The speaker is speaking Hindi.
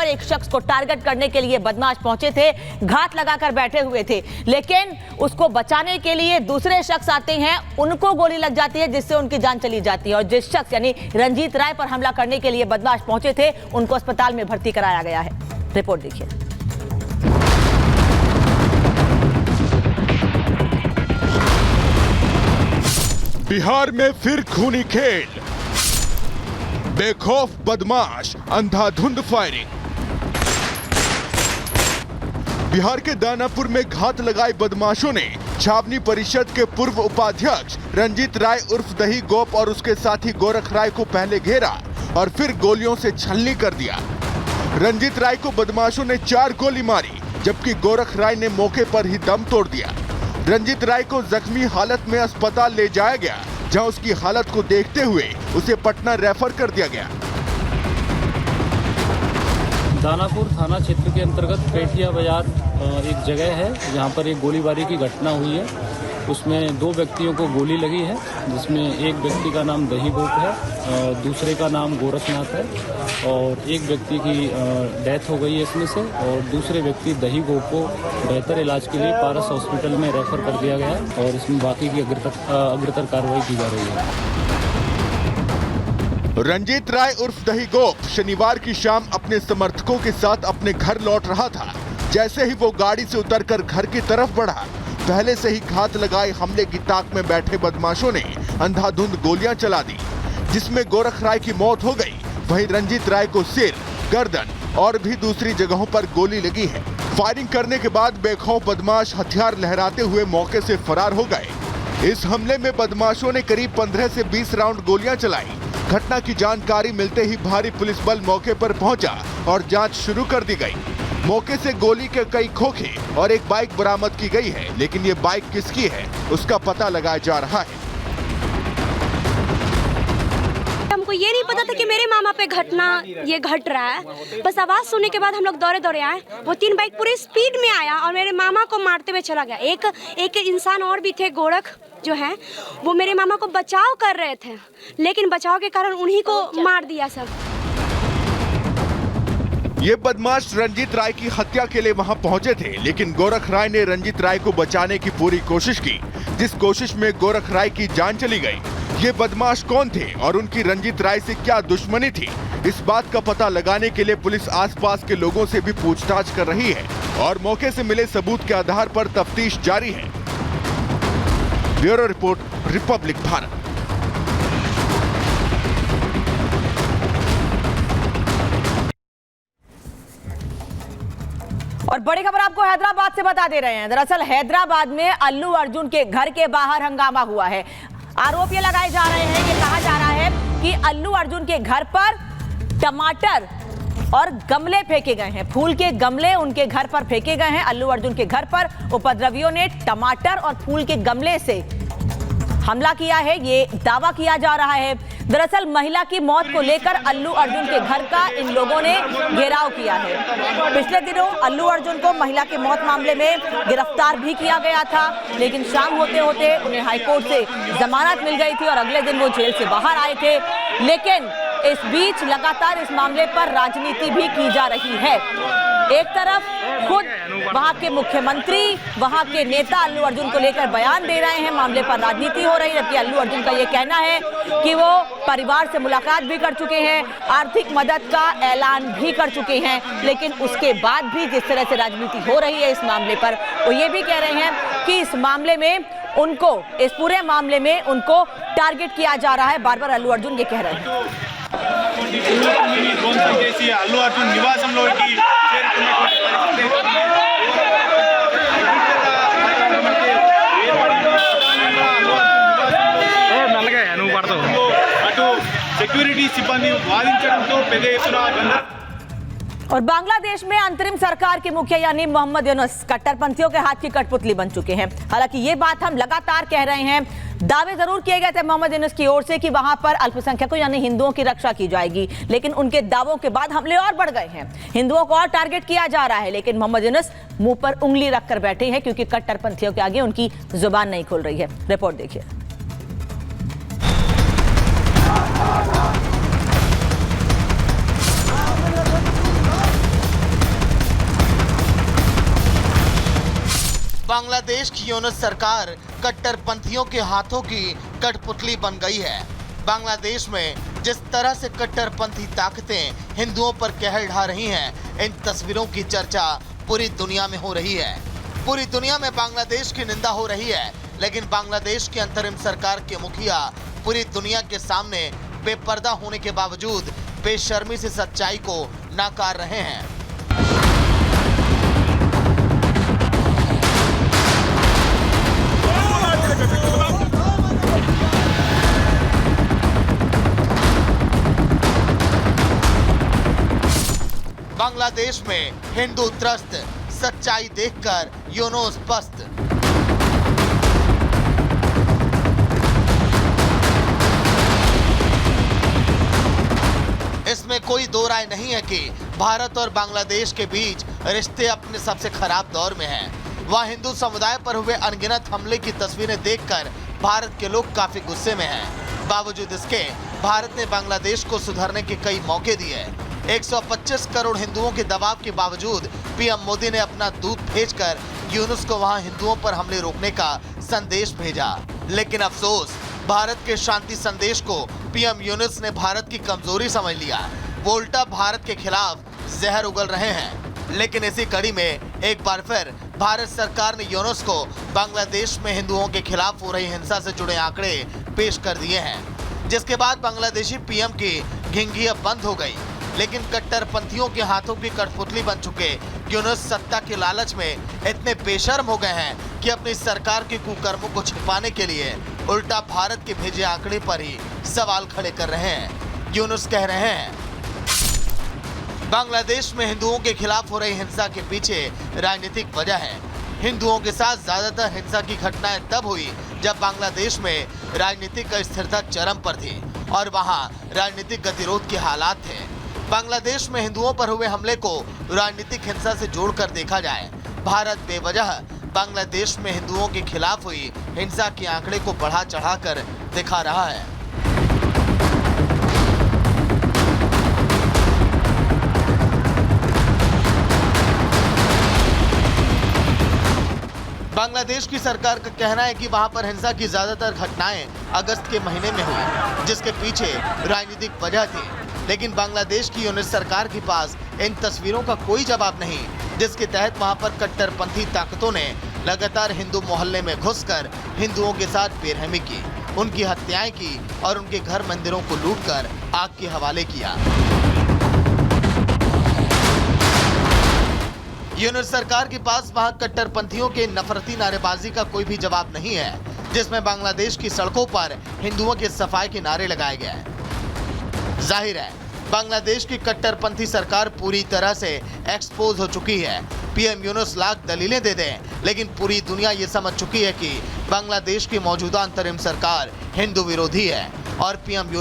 पर एक शख्स को टारगेट करने के लिए बदमाश पहुंचे थे, घात लगाकर बैठे हुए थे, लेकिन उसको बचाने के लिए दूसरे शख्स आते हैं, उनको गोली लग जाती है जिससे उनकी जान चली जाती है। और जिस शख्स यानी रंजीत राय पर हमला करने के लिए बदमाश पहुंचे थे, उनको अस्पताल में भर्ती कराया गया है। रिपोर्ट देखिए। बिहार में फिर खूनी खेल, बेखौफ बदमाश, अंधाधुंध फायरिंग। बिहार के दानापुर में घात लगाए बदमाशों ने छावनी परिषद के पूर्व उपाध्यक्ष रंजीत राय उर्फ दही गोप और उसके साथी गोरख राय को पहले घेरा और फिर गोलियों से छलनी कर दिया। रंजीत राय को बदमाशों ने 4 गोली मारी, जबकि गोरख राय ने मौके पर ही दम तोड़ दिया। रंजीत राय को जख्मी हालत में अस्पताल ले जाया गया, जहां उसकी हालत को देखते हुए उसे पटना रेफर कर दिया गया। दानापुर थाना क्षेत्र के अंतर्गत पेठिया बाजार एक जगह है, जहां पर एक गोलीबारी की घटना हुई है। उसमें 2 व्यक्तियों को गोली लगी है, जिसमें एक व्यक्ति का नाम दही गोप है, दूसरे का नाम गोरखनाथ है, और एक व्यक्ति की डेथ हो गई है इसमें से, और दूसरे व्यक्ति दही गोप को बेहतर इलाज के लिए पारस हॉस्पिटल में रेफर कर दिया गया है, और इसमें बाकी की अग्रतर कार्रवाई की जा रही है। रंजीत राय उर्फ दही गोप शनिवार की शाम अपने समर्थकों के साथ अपने घर लौट रहा था। जैसे ही वो गाड़ी से उतरकर घर की तरफ बढ़ा, पहले से ही घात लगाए हमले की ताक में बैठे बदमाशों ने अंधाधुंध गोलियां चला दी, जिसमें गोरख राय की मौत हो गई। वहीं रंजीत राय को सिर, गर्दन और भी दूसरी जगहों पर गोली लगी है। फायरिंग करने के बाद बेखौफ बदमाश हथियार लहराते हुए मौके से फरार हो गए। इस हमले में बदमाशों ने करीब 15 से 20 राउंड गोलियां चलाई। घटना की जानकारी मिलते ही भारी पुलिस बल मौके पर पहुंचा और जांच शुरू कर दी गई। मौके से गोली के कई खोखे और एक बाइक बरामद की गई है, लेकिन ये बाइक किसकी है उसका पता लगाया जा रहा है। हमको ये नहीं पता था कि मेरे मामा पे घटना ये घट रहा है। बस आवाज सुनने के बाद हम लोग दौड़े दौड़े आए। वो 3 बाइक पूरे स्पीड में आया और मेरे मामा को मारते हुए चला गया। एक इंसान और भी थे, गोरख जो है, वो मेरे मामा को बचाव कर रहे थे, लेकिन बचाव के कारण उन्हीं को मार दिया सब। ये बदमाश रंजीत राय की हत्या के लिए वहां पहुंचे थे, लेकिन गोरख राय ने रंजीत राय को बचाने की पूरी कोशिश की, जिस कोशिश में गोरख राय की जान चली गई। ये बदमाश कौन थे और उनकी रंजीत राय से क्या दुश्मनी थी, इस बात का पता लगाने के लिए पुलिस आसपास के लोगों से भी पूछताछ कर रही है और मौके से मिले सबूत के आधार पर तफ्तीश जारी है। Bureau report, Republic Bharat. और बड़ी खबर आपको हैदराबाद से बता दे रहे हैं। दरअसल हैदराबाद में अल्लू अर्जुन के घर के बाहर हंगामा हुआ है। आरोप ये लगाए जा रहे हैं, ये कहा जा रहा है कि अल्लू अर्जुन के घर पर टमाटर और गमले फेंके गए हैं, फूल के गमले उनके घर पर फेंके गए हैं। अल्लू अर्जुन के घर पर उपद्रवियों ने टमाटर और फूल के गमले से हमला किया है, ये दावा किया जा रहा है। दरअसल महिला की मौत को लेकर अल्लू अर्जुन के घर का इन लोगों ने घेराव किया है। पिछले दिनों अल्लू अर्जुन को महिला की मौत मामले में गिरफ्तार भी किया गया था, लेकिन शाम होते होते उन्हें हाईकोर्ट से जमानत मिल गई थी और अगले दिन वो जेल से बाहर आए थे। लेकिन इस बीच लगातार इस मामले पर राजनीति भी की जा रही है। एक तरफ खुद वहां के मुख्यमंत्री, वहां के नेता अल्लू अर्जुन को लेकर बयान दे रहे हैं, मामले पर राजनीति हो रही है, जबकि अल्लू अर्जुन का ये कहना है कि वो परिवार से मुलाकात भी कर चुके हैं, आर्थिक मदद का ऐलान भी कर चुके हैं, लेकिन उसके बाद भी जिस तरह से राजनीति हो रही है इस मामले पर, वो ये भी कह रहे हैं कि इस मामले में उनको, इस पूरे मामले में उनको टारगेट किया जा रहा है। बार बार अल्लू अर्जुन ये कह रहे हैं। అల్లు అర్జున్ నివాసంలోకి అటు సెక్యూరిటీ సిబ్బంది వాదించడంతో పెద్ద ఎత్తున और बांग्लादेश में अंतरिम सरकार के मुखिया यानी मोहम्मद यूनुस कट्टरपंथियों के हाथ की कठपुतली बन चुके हैं। हालांकि ये बात हम लगातार कह रहे हैं, दावे जरूर किए गए थे मोहम्मद यूनुस की ओर से कि वहां पर अल्पसंख्यकों यानी हिंदुओं की रक्षा की जाएगी, लेकिन उनके दावों के बाद हमले और बढ़ गए हैं, हिंदुओं को और टारगेट किया जा रहा है। लेकिन मोहम्मद यूनुस मुंह पर उंगली रखकर बैठे हैं, क्योंकि कट्टरपंथियों के आगे उनकी जुबान नहीं खुल रही है। रिपोर्ट देखिए। बांग्लादेश की यूनुस सरकार कट्टरपंथियों के हाथों की कठपुतली बन गई है। बांग्लादेश में जिस तरह से कट्टरपंथी ताकतें हिंदुओं पर कहर ढा रही हैं, इन तस्वीरों की चर्चा पूरी दुनिया में हो रही है। पूरी दुनिया में बांग्लादेश की निंदा हो रही है, लेकिन बांग्लादेश की अंतरिम सरकार के मुखिया पूरी दुनिया के सामने बेपर्दा होने के बावजूद बेशर्मी से सच्चाई को नकार रहे हैं। बांग्लादेश में हिंदू त्रस्त, सच्चाई देखकर यूनुस पस्त। इसमें कोई दो राय नहीं है कि भारत और बांग्लादेश के बीच रिश्ते अपने सबसे खराब दौर में हैं। वहाँ हिंदू समुदाय पर हुए अनगिनत हमले की तस्वीरें देखकर भारत के लोग काफी गुस्से में हैं। बावजूद इसके भारत ने बांग्लादेश को सुधरने के कई मौके दिए। 125 करोड़ हिंदुओं के दबाव के बावजूद पीएम मोदी ने अपना दूत भेजकर यूनुस को वहां हिंदुओं पर हमले रोकने का संदेश भेजा। लेकिन अफसोस, भारत के शांति संदेश को पीएम यूनुस ने भारत की कमजोरी समझ लिया। वो उल्टा भारत के खिलाफ जहर उगल रहे हैं। लेकिन इसी कड़ी में एक बार फिर भारत सरकार ने यूनुस को बांग्लादेश में हिंदुओं के खिलाफ हो रही हिंसा से जुड़े आंकड़े पेश कर दिए हैं, जिसके बाद बांग्लादेशी पीएम की घिंगी अब बंद हो गई। लेकिन कट्टरपंथियों के हाथों की कठपुतली बन चुके यूनुस सत्ता के लालच में इतने बेशर्म हो गए हैं कि अपनी सरकार के कुकर्मों को छिपाने के लिए उल्टा भारत के भेजे आंकड़े पर ही सवाल खड़े कर रहे हैं। यूनुस कह रहे हैं, बांग्लादेश में हिंदुओं के खिलाफ हो रही हिंसा के पीछे राजनीतिक वजह है। हिंदुओं के साथ ज्यादातर हिंसा की घटनाएं तब हुई जब बांग्लादेश में राजनीतिक अस्थिरता चरम पर थी और वहां राजनीतिक गतिरोध के हालात थे। बांग्लादेश में हिंदुओं पर हुए हमले को राजनीतिक हिंसा से जोड़कर देखा जाए, भारत बेवजह बांग्लादेश में हिंदुओं के खिलाफ हुई हिंसा के आंकड़े को बढ़ा चढ़ाकर दिखा रहा है। बांग्लादेश की सरकार का कहना है कि वहां पर हिंसा की ज्यादातर घटनाएं अगस्त के महीने में हुई, जिसके पीछे राजनीतिक वजह थी। लेकिन बांग्लादेश की यूनुस सरकार के पास इन तस्वीरों का कोई जवाब नहीं, जिसके तहत वहां पर कट्टरपंथी ताकतों ने लगातार हिंदू मोहल्ले में घुसकर हिंदुओं के साथ बेरहमी की, उनकी हत्याएं की और उनके घर मंदिरों को लूटकर आग के हवाले किया। यूनुस सरकार के पास वहां कट्टरपंथियों के नफरती नारेबाजी का कोई भी जवाब नहीं है, जिसमें बांग्लादेश की सड़कों पर हिंदुओं के सफाई के नारे लगाए गए हैं। जाहिर है, बांग्लादेश की कट्टरपंथी सरकार पूरी तरह से एक्सपोज हो चुकी है। पीएम यूनुस लाख दलीलें दे दें, लेकिन पूरी दुनिया ये समझ चुकी है कि बांग्लादेश की मौजूदा अंतरिम सरकार हिंदू विरोधी है और पीएम